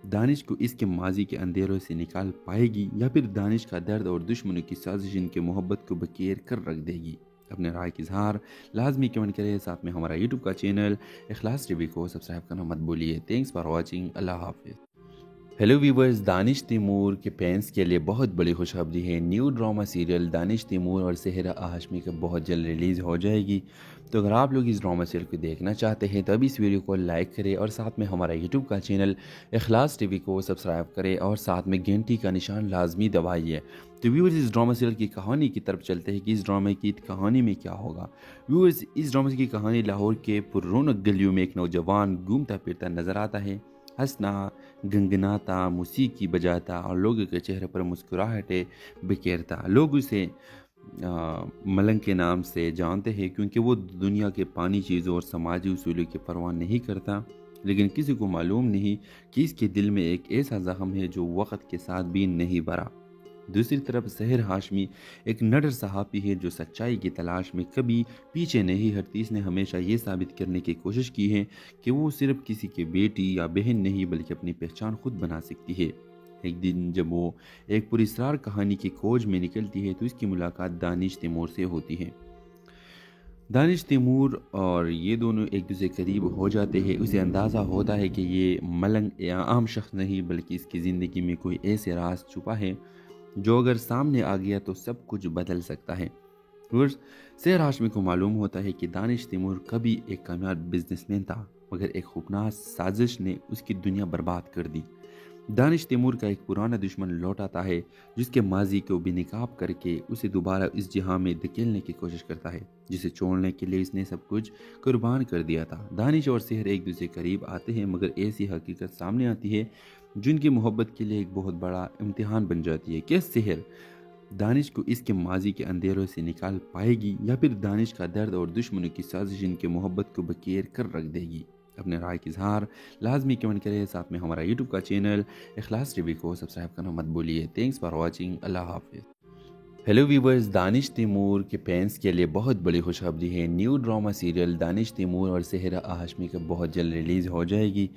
दानिश को इसके माजी के अंधेरों से निकाल पाएगी या फिर दानिश का दर्द और दुश्मनों की साजिश इनके मोहब्बत को बखेर कर रख देगी? अपने राय की इजहार लाजमी कमेंट करें। साथ में हमारा यूट्यूब का चैनल इखलास टीवी को सब्सक्राइब करना मत भूलिए। Thanks for watching. अल्लाह हाफिज़। हेलो व्यूवर्स, दानिश तैमूर के फैंस के लिए बहुत बड़ी खुशखबरी है। New drama serial Danish Taimur और सेहरा हाशमी का बहुत जल्द रिलीज़ हो जाएगी। तो अगर आप लोग इस ड्रामा सीरियल को देखना चाहते हैं तो अभी इस वीडियो को लाइक करें और साथ में हमारा यूट्यूब का चैनल इखलास टीवी को सब्सक्राइब करें और साथ में घंटी का निशान लाजमी दबाइए। तो व्यूवर्स, इस ड्रामा सीरियल की कहानी की तरफ चलते हैं कि इस ड्रामे की कहानी में क्या होगा। व्यूवर्स, इस ड्रामे की कहानी लाहौर के पुररौनक गलियों में एक नौजवान घूमता फिरता नजर आता है, हंसना, गनगनाता, मौसीकी बजाता और लोगों के चेहरे पर मुस्कुराहटें बिखेरता। लोग उसे मलंग के नाम से जानते हैं क्योंकि वो दुनिया के पानी चीज़ों और समाजी उसूलों की परवाह नहीं करता, लेकिन किसी को मालूम नहीं कि इसके दिल में एक ऐसा जख्म है जो वक्त के साथ भी नहीं भरा। दूसरी तरफ सहर हाशमी एक नडर सहाफ़ी है जो सच्चाई की तलाश में कभी पीछे नहीं हटती। इसने हमेशा ये साबित करने की कोशिश की है कि वो सिर्फ किसी की बेटी या बहन नहीं बल्कि अपनी पहचान खुद बना सकती है। एक दिन जब वो एक पुरस्कार कहानी की खोज में निकलती है तो इसकी मुलाकात दानिश तैमूर से होती है। दानिश तैमूर और ये दोनों एक दूसरे करीब हो जाते हैं। उसे अंदाज़ा होता है कि ये मलंग या आम शख्स नहीं बल्कि इसकी ज़िंदगी में कोई ऐसे राज छुपा है जो अगर सामने आ गया तो सब कुछ बदल सकता है। सहर हाशमी को मालूम होता है कि दानिश तैमूर कभी एक कामयाब बिजनेसमैन था, मगर एक खौफनाक साजिश ने उसकी दुनिया बर्बाद कर दी। दानिश तैमूर का एक पुराना दुश्मन लौट आता है जिसके माजी को बेनकाब करके उसे दोबारा इस जहां में धकेलने की कोशिश करता है, जिसे छोड़ने के लिए इसने सब कुछ कुर्बान कर दिया था। दानिश और सहर एक दूसरे करीब आते हैं, मगर ऐसी हकीकत सामने आती है जिनकी मोहब्बत के लिए एक बहुत बड़ा इम्तिहान बन जाती है। क्या सहर दानिश को इसके माजी के अंधेरों से निकाल पाएगी या फिर दानिश का दर्द और दुश्मनों की साजिश इनके मोहब्बत को बखेर कर रख देगी? अपने राय की इजहार लाजमी कमेंट करें। साथ में हमारा यूट्यूब का चैनल इखलास टीवी को सब्सक्राइब करना मत भूलिए। Thanks for watching. अल्लाह हाफिज़। हेलो व्यूवर्स, दानिश तैमूर के फैंस के लिए बहुत बड़ी खुशखबरी है। New drama serial Danish Taimur और सेहरा हाशमी का बहुत जल्द रिलीज़ हो जाएगी।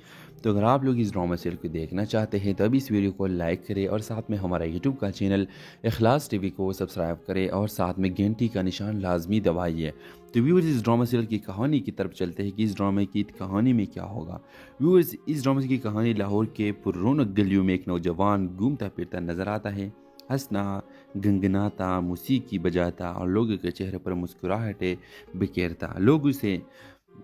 तो अगर आप लोग इस ड्रामा सीरियल को देखना चाहते हैं तो अभी इस वीडियो को लाइक करें और साथ में हमारा यूट्यूब का चैनल इखलास टीवी को सब्सक्राइब करें और साथ में घंटी का निशान लाजमी दबाइए। तो व्यूवर्स, इस ड्रामा सीरियल की कहानी की तरफ चलते हैं कि इस ड्रामे की कहानी में क्या होगा। व्यूवर्स, इस ड्रामे की कहानी लाहौर के पुररौनक गलियों में एक नौजवान घूमता फिरता नजर आता है, हंसना, गनगनाता, मौसीकी बजाता और लोगों के चेहरे पर मुस्कुराहटें बिखेरता। लोग उसे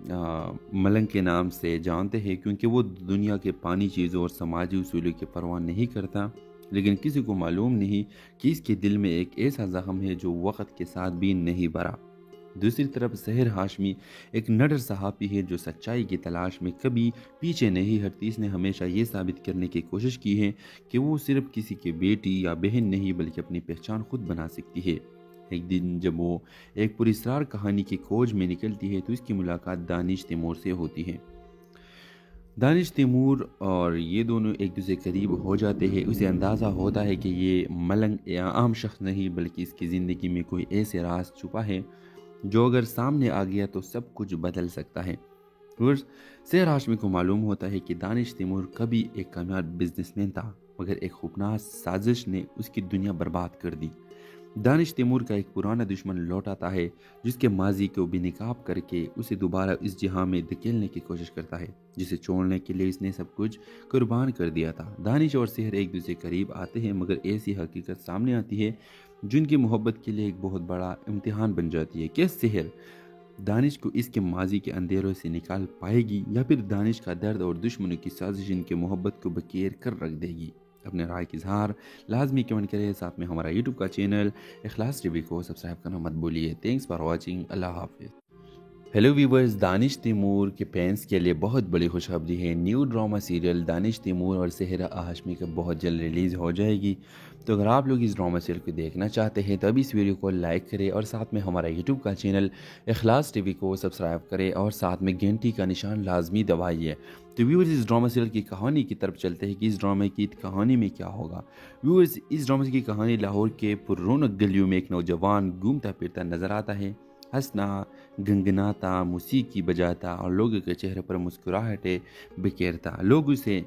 मलंग के नाम से जानते हैं क्योंकि वो दुनिया के पानी चीज़ों और समाजी उसूलों की परवाह नहीं करता, लेकिन किसी को मालूम नहीं कि इसके दिल में एक ऐसा जख्म है जो वक्त के साथ भी नहीं भरा। दूसरी तरफ सहर हाशमी एक नडर सहाफ़ी है जो सच्चाई की तलाश में कभी पीछे नहीं हटती। इसने हमेशा ये साबित करने की कोशिश की है कि वो सिर्फ किसी की बेटी या बहन नहीं बल्कि अपनी पहचान खुद बना सकती है। एक दिन जब वो एक पुरस्कार कहानी की खोज में निकलती है तो इसकी मुलाकात दानिश तैमूर से होती है। दानिश तैमूर और ये दोनों एक दूसरे करीब हो जाते हैं। उसे अंदाज़ा होता है कि ये मलंग या आम शख्स नहीं बल्कि इसकी ज़िंदगी में कोई ऐसे राज छुपा है जो अगर सामने आ गया तो सब कुछ बदल सकता है। सहर हाशमी को मालूम होता है कि दानिश तैमूर कभी एक कामयाब बिजनेसमैन था, मगर एक खौफनाक साजिश ने उसकी दुनिया बर्बाद कर दी। दानिश तैमूर का एक पुराना दुश्मन लौट आता है जिसके माजी को बेनकाब करके उसे दोबारा इस जहां में धकेलने की कोशिश करता है, जिसे छोड़ने के लिए इसने सब कुछ कुर्बान कर दिया था। दानिश और सहर एक दूसरे करीब आते हैं, मगर ऐसी हकीकत सामने आती है जिनकी मोहब्बत के लिए एक बहुत बड़ा इम्तिहान बन जाती है। क्या सहर दानिश को इसके माजी के अंधेरों से निकाल पाएगी या फिर दानिश का दर्द और दुश्मनों की साजिश इनके मोहब्बत को बखेर कर रख देगी? अपने राय की इजहार लाजमी कमेंट करें। साथ में हमारा यूट्यूब का चैनल इखलास टीवी को सब्सक्राइब करना मत भूलिए। Thanks for watching. अल्लाह हाफिज़। हेलो व्यूवर्स, दानिश तैमूर के फैंस के लिए बहुत बड़ी खुशखबरी है। New drama serial Danish Taimur और सेहरा हाशमी का बहुत जल्द रिलीज़ हो जाएगी। तो अगर आप लोग इस ड्रामा सीरियल को देखना चाहते हैं तो अभी इस वीडियो को लाइक करें और साथ में हमारा यूट्यूब का चैनल इखलास टीवी को सब्सक्राइब करें और साथ में घंटी का निशान लाजमी दबाइए। तो व्यूवर्स, इस ड्रामा सीरियल की कहानी की तरफ चलते हैं कि इस ड्रामे की कहानी में क्या होगा। व्यूवर्स, इस ड्रामे की कहानी लाहौर के पुररौनक गलियों में एक नौजवान घूमता फिरता नजर आता है, हंसना, गनगनाता, मौसीकी बजाता और लोगों के चेहरे पर मुस्कुराहटें बिखेरता। लोग उसे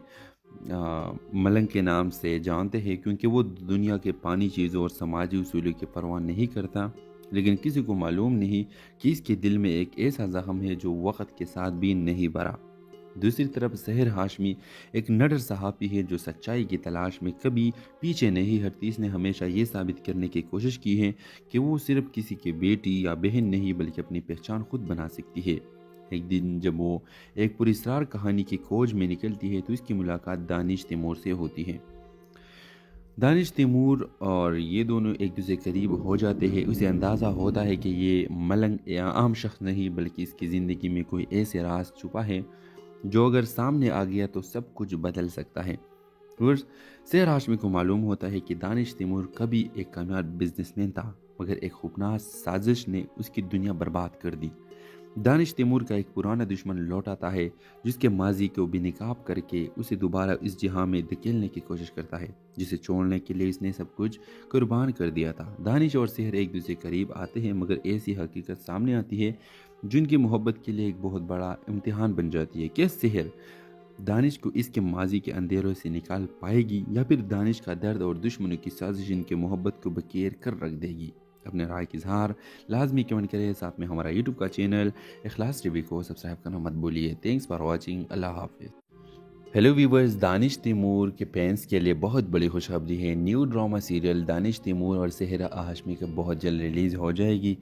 मलंग के नाम से जानते हैं क्योंकि वो दुनिया के पानी चीज़ों और समाजी उसूलों की परवाह नहीं करता, लेकिन किसी को मालूम नहीं कि इसके दिल में एक ऐसा जख्म है जो वक्त के साथ भी नहीं भरा। दूसरी तरफ सहर हाशमी एक नडर सहाफ़ी है जो सच्चाई की तलाश में कभी पीछे नहीं हटती। इसने हमेशा ये साबित करने की कोशिश की है कि वो सिर्फ किसी की बेटी या बहन नहीं बल्कि अपनी पहचान खुद बना सकती है। एक दिन जब वो एक पुरस्कार कहानी की खोज में निकलती है तो इसकी मुलाकात दानिश तैमूर से होती है। दानिश तैमूर और ये दोनों एक दूसरे करीब हो जाते हैं। उसे अंदाज़ा होता है कि ये मलंग या आम शख्स नहीं बल्कि इसकी ज़िंदगी में कोई ऐसे राज छुपा है जो अगर सामने आ गया तो सब कुछ बदल सकता है। सहर हाशमी को मालूम होता है कि दानिश तैमूर कभी एक कामयाब बिजनेसमैन था, मगर एक खूबनाक साजिश ने उसकी दुनिया बर्बाद कर दी। दानिश तैमूर का एक पुराना दुश्मन लौट आता है जिसके माजी को बेनकाब करके उसे दोबारा इस जहां में धकेलने की कोशिश करता है, जिसे छोड़ने के लिए इसने सब कुछ कुर्बान कर दिया था। दानिश और सहर एक दूसरे करीब आते हैं, मगर ऐसी हकीकत सामने आती है जिनकी मोहब्बत के लिए एक बहुत बड़ा इम्तिहान बन जाती है। क्या सहर दानिश को इसके माजी के अंधेरों से निकाल पाएगी या फिर दानिश का दर्द और दुश्मनों की साजिश इनके मोहब्बत को बखेर कर रख देगी? अपने राय की इजहार लाजमी कमेंट करें। साथ में हमारा यूट्यूब का चैनल इखलास टीवी को सब्सक्राइब करना मत भूलिए। Thanks for watching. अल्लाह हाफिज़। हेलो व्यूवर्स, दानिश तैमूर के फैंस के लिए बहुत बड़ी खुशखबरी है। New drama serial Danish Taimur और सेहरा हाशमी का बहुत जल्द रिलीज़ हो जाएगी।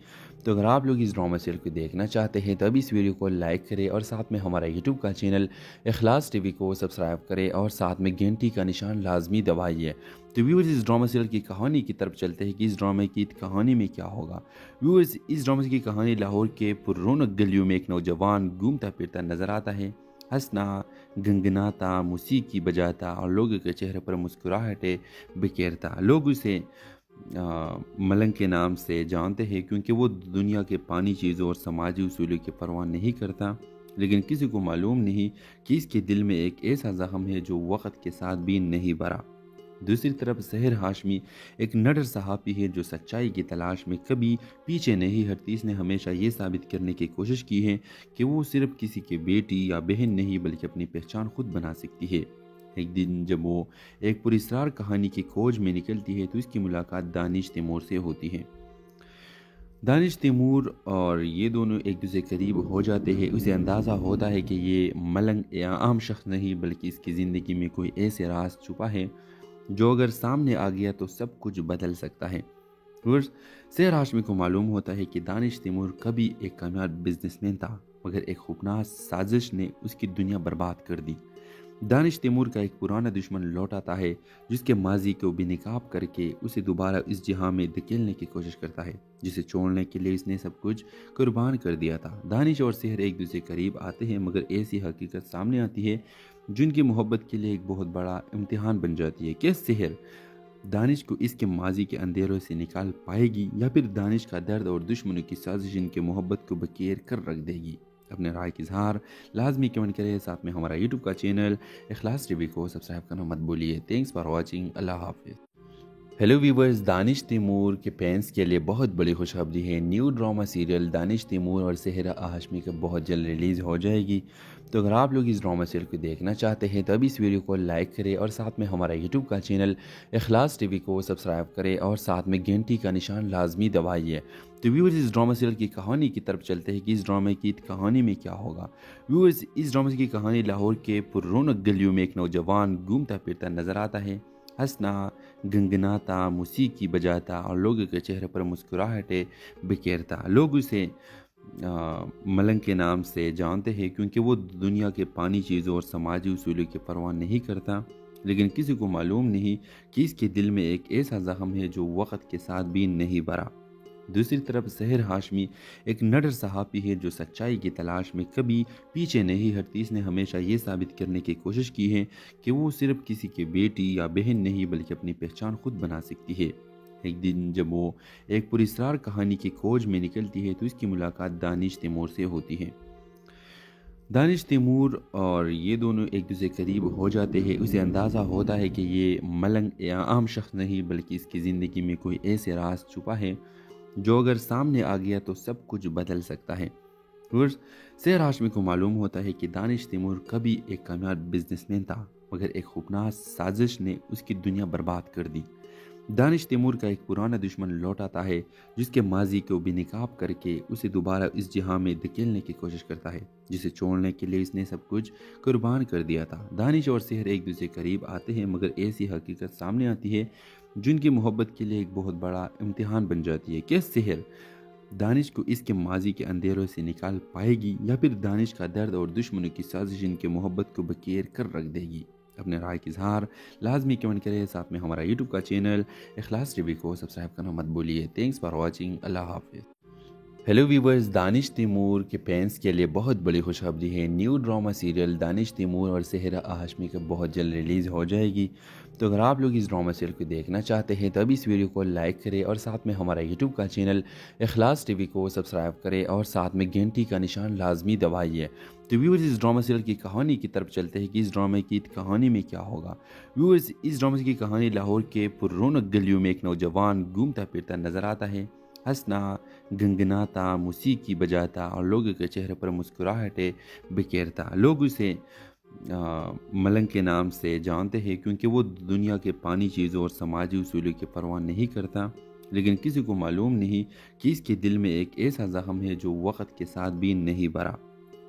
तो अगर आप लोग इस ड्रामा सीरियल को देखना चाहते हैं तो अभी इस वीडियो को लाइक करें और साथ में हमारा यूट्यूब का चैनल इखलास टीवी को सब्सक्राइब करें और साथ में घंटी का निशान लाजमी दबाइए। तो व्यूवर्स, इस ड्रामा सीरियल की कहानी की तरफ चलते हैं कि इस ड्रामे की कहानी में क्या होगा। व्यूवर्स, इस ड्रामे की कहानी लाहौर के पुररौनक गलियों में एक नौजवान घूमता फिरता नजर आता है, हंसना, गनगनाता, मौसीकी बजाता और लोगों के चेहरे पर मुस्कुराहटें बिखेरता। लोग उसे मलंग के नाम से जानते हैं क्योंकि वो दुनिया के पानी चीज़ों और समाजी उसूलों की परवाह नहीं करता, लेकिन किसी को मालूम नहीं कि इसके दिल में एक ऐसा जख्म है जो वक्त के साथ भी नहीं भरा। दूसरी तरफ सहर हाशमी एक नडर सहाफ़ी है जो सच्चाई की तलाश में कभी पीछे नहीं हटती। इसने हमेशा ये साबित करने की कोशिश की है कि वो सिर्फ किसी की बेटी या बहन नहीं बल्कि अपनी पहचान खुद बना सकती है। एक दिन जब वो एक पुरस्कार कहानी की खोज में निकलती है तो इसकी मुलाकात दानिश तैमूर से होती है। दानिश तैमूर और ये दोनों एक दूसरे करीब हो जाते हैं। उसे अंदाज़ा होता है कि ये मलंग या आम शख्स नहीं बल्कि इसकी ज़िंदगी में कोई ऐसे राज छुपा है जो अगर सामने आ गया तो सब कुछ बदल सकता है। सहर हाशमी को मालूम होता है कि दानिश तैमूर कभी एक कामयाब बिजनेसमैन था, मगर एक खूबनाक साजिश ने उसकी दुनिया बर्बाद कर दी। दानिश तैमूर का एक पुराना दुश्मन लौट आता है जिसके माजी को बेनकाब करके उसे दोबारा इस जहां में धकेलने की कोशिश करता है, जिसे छोड़ने के लिए इसने सब कुछ कुर्बान कर दिया था। दानिश और सहर एक दूसरे करीब आते हैं, मगर ऐसी हकीकत सामने आती है जिनकी मोहब्बत के लिए एक बहुत बड़ा इम्तिहान बन जाती है। क्या सहर दानिश को इसके माजी के अंधेरों से निकाल पाएगी या फिर दानिश का दर्द और दुश्मनों की साजिश इनके मोहब्बत को बखेर कर रख देगी? अपने राय की इजहार लाजमी कमेंट करें। साथ में हमारा यूट्यूब का चैनल इखलास टीवी को सब्सक्राइब करना मत भूलिए। Thanks for watching. अल्लाह हाफिज़। हेलो व्यूवर्स, दानिश तैमूर के फैंस के लिए बहुत बड़ी खुशखबरी है। New drama serial Danish Taimur और सेहरा हाशमी का बहुत जल्द रिलीज़ हो जाएगी। तो अगर आप लोग इस ड्रामा सीरियल को देखना चाहते हैं तो अभी इस वीडियो को लाइक करें और साथ में हमारा यूट्यूब का चैनल इखलास टीवी को सब्सक्राइब करें और साथ में घंटी का निशान लाजमी दबाइए। तो व्यूवर्स, इस ड्रामा सीरियल की कहानी की तरफ चलते हैं कि इस ड्रामे की कहानी में क्या होगा। व्यूवर्स, इस ड्रामे की कहानी लाहौर के पुररौनक गलियों में एक नौजवान घूमता फिरता नजर आता है, हंसना, गनगनाता, मौसीकी बजाता और लोगों के चेहरे पर मुस्कुराहटें बिखेरता। लोग उसे मलंग के नाम से जानते हैं क्योंकि वो दुनिया के पानी चीज़ों और समाजी उसूलों की परवाह नहीं करता, लेकिन किसी को मालूम नहीं कि इसके दिल में एक ऐसा जख्म है जो वक्त के साथ भी नहीं भरा। दूसरी तरफ सहर हाशमी एक नडर सहाफ़ी है जो सच्चाई की तलाश में कभी पीछे नहीं हटती। इसने हमेशा ये साबित करने की कोशिश की है कि वो सिर्फ किसी की बेटी या बहन नहीं बल्कि अपनी पहचान खुद बना सकती है। एक दिन जब वो एक पुरस्कार कहानी की खोज में निकलती है तो इसकी मुलाकात दानिश तैमूर से होती है। दानिश तैमूर और ये दोनों एक दूसरे करीब हो जाते हैं। उसे अंदाज़ा होता है कि ये मलंग या आम शख्स नहीं बल्कि इसकी ज़िंदगी में कोई ऐसे राज छुपा है जो अगर सामने आ गया तो सब कुछ बदल सकता है। सहर हाशमी को मालूम होता है कि दानिश तैमूर कभी एक कामयाब बिजनेसमैन था, मगर एक खूबनाक साजिश ने उसकी दुनिया बर्बाद कर दी। दानिश तैमूर का एक पुराना दुश्मन लौट आता है जिसके माजी को बेनकाब करके उसे दोबारा इस जहां में धकेलने की कोशिश करता है, जिसे छोड़ने के लिए इसने सब कुछ कुर्बान कर दिया था। दानिश और सेहर एक दूसरे करीब आते हैं, मगर ऐसी हकीकत सामने आती है जिनकी मोहब्बत के लिए एक बहुत बड़ा इम्तिहान बन जाती है। क्या सेहर दानिश को इसके माजी के अंधेरों से निकाल पाएगी, या फिर दानिश का दर्द और दुश्मनों की साजिश इनके मोहब्बत को बकेर कर रख देगी? अपने राय की इजहार लाजमी कमेंट करें। साथ में हमारा यूट्यूब का चैनल इखलास टीवी को सब्सक्राइब करना मत भूलिए। Thanks for watching. अल्लाह हाफिज़। हेलो व्यूवर्स, दानिश तैमूर के फैंस के लिए बहुत बड़ी खुशखबरी है। New drama serial Danish Taimur और सेहरा हाशमी का बहुत जल्द रिलीज़ हो जाएगी। तो अगर आप लोग इस ड्रामा सीरियल को देखना चाहते हैं तब इस वीडियो को लाइक करें और साथ में हमारा यूट्यूब का चैनल इखलास टीवी को सब्सक्राइब करें और साथ में घंटी का निशान लाजमी दबाइए। तो व्यूवर्स, इस ड्रामा सीरियल की कहानी की तरफ चलते हैं कि इस ड्रामे की कहानी में क्या होगा। व्यूवर्स, इस ड्रामे की कहानी लाहौर के पुररौनक गलियों में एक नौजवान घूमता फिरता नजर आता है, हंसना, गनगनाता, मौसीकी बजाता और लोगों के चेहरे पर मुस्कुराहटें बिखेरता। लोग उसे मलंग के नाम से जानते हैं क्योंकि वो दुनिया के पानी चीज़ों और समाजी उसूलों की परवाह नहीं करता, लेकिन किसी को मालूम नहीं कि इसके दिल में एक ऐसा जख्म है जो वक्त के साथ भी नहीं भरा।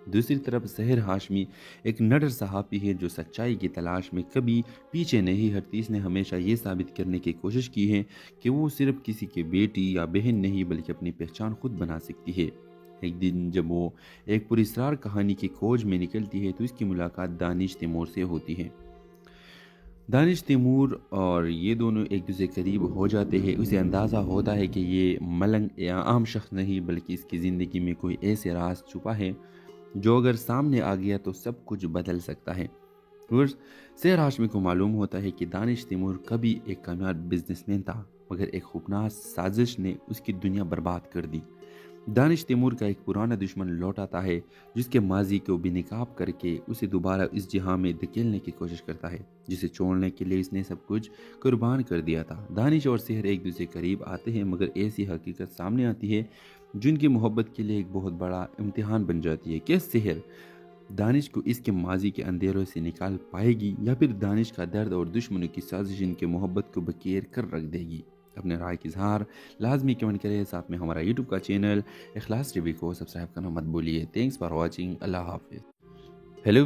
दूसरी तरफ सेहर हाशमी एक नडर सहाफ़ी है जो सच्चाई की तलाश में कभी पीछे नहीं हटती। इसने हमेशा ये साबित करने की कोशिश की है कि वो सिर्फ किसी की बेटी या बहन नहीं बल्कि अपनी पहचान खुद बना सकती है। एक दिन जब वो एक पुरस्कार कहानी की खोज में निकलती है तो इसकी मुलाकात दानिश तैमूर से होती है। दानिश तैमूर और ये दोनों एक दूसरे करीब हो जाते हैं। उसे अंदाज़ा होता है कि ये मलंग या आम शख्स नहीं बल्कि इसकी ज़िंदगी में कोई ऐसे राज छुपा है जो अगर सामने आ गया तो सब कुछ बदल सकता है। सेहर हाशमी को मालूम होता है कि दानिश तैमूर कभी एक कामयाब बिजनेसमैन था, मगर एक खूबनाक साजिश ने उसकी दुनिया बर्बाद कर दी। दानिश तैमूर का एक पुराना दुश्मन लौट आता है जिसके माजी को बेनकाब करके उसे दोबारा इस जहां में धकेलने की कोशिश करता है, जिसे छोड़ने के लिए इसने सब कुछ कुर्बान कर दिया था। दानिश और सेहर एक दूसरे करीब आते हैं, मगर ऐसी हकीकत सामने आती है जिनकी मोहब्बत के लिए एक बहुत बड़ा इम्तिहान बन जाती है। क्या सेहर दानिश को इसके माजी के अंधेरों से निकाल पाएगी, या फिर दानिश का दर्द और दुश्मनों की साजिश इनके मोहब्बत को बकेर कर रख देगी? अपने राय की इजहार लाजमी कमेंट करें। साथ में हमारा यूट्यूब का चैनल इखलास टीवी को सब्सक्राइब करना मत भूलिए। Thanks for watching. अल्लाह हाफिज़। हेलो